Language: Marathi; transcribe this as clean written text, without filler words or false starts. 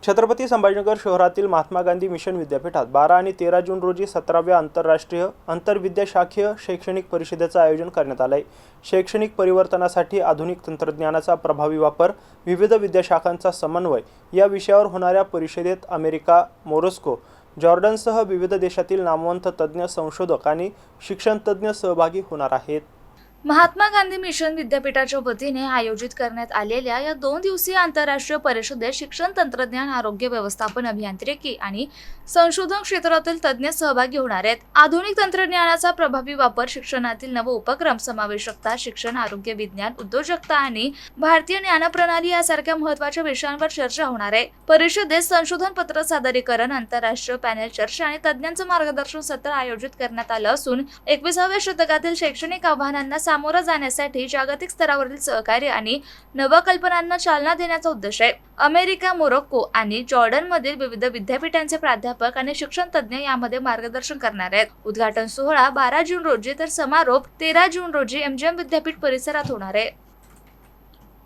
छत्रपती संभाजीनगर शहरातील महात्मा गांधी मिशन विद्यापीठात 12 आणि 13 जून रोजी 17व्या आंतरराष्ट्रीय आंतरविद्याशाखीय शैक्षणिक परिषदेचं आयोजन करण्यात आलं आहे। शैक्षणिक परिवर्तनासाठी आधुनिक तंत्रज्ञानाचा प्रभावी वापर, विविध विद्याशाखांचा समन्वय या विषयावर होणाऱ्या परिषदेत अमेरिका, मोरोस्को, जॉर्डनसह विविध देशातील नामवंत तज्ज्ञ, संशोधक आणि शिक्षणतज्ज्ञ सहभागी होणार आहेत। महात्मा गांधी मिशन विद्यापीठाच्या वतीने आयोजित करण्यात आलेल्या या 2 दिवसीय आंतरराष्ट्रीय परिषदेत शिक्षण, तंत्रज्ञान, आरोग्य व्यवस्थापन, अभियांत्रिकी आणि संशोधन क्षेत्रातील तज्ज्ञ सहभागी होणार आहेत। आधुनिक तंत्रज्ञानाचा प्रभावी वापर, शिक्षणातील नव उपक्रम, समावेशकता, शिक्षण, आरोग्य, विज्ञान, उद्योजकता आणि भारतीय ज्ञानप्रणाली यासारख्या महत्त्वाच्या विषयांवर चर्चा होणार आहे। परिषदेत संशोधन पत्र सादरीकरण, आंतरराष्ट्रीय पॅनेल चर्चा आणि तज्ज्ञांचं मार्गदर्शन सत्र आयोजित करण्यात आलं असून 21व्या शतकातील शैक्षणिक आव्हानांना सामोरं जाण्यासाठी जागतिक स्तरावरील सहकार्य आणि नवकल्पनांना चालना देण्याचा उद्देश आहे। अमेरिका, मोरोक्को आणि जॉर्डनमधील विविध विद्यापीठांचे प्राध्यापक आणि शिक्षण तज्ज्ञ यामध्ये मार्गदर्शन करणार आहेत। उद्घाटन सोहळा 12 जून रोजी तर समारोप 13 जून रोजी MGM विद्यापीठ परिसरात होणार आहे।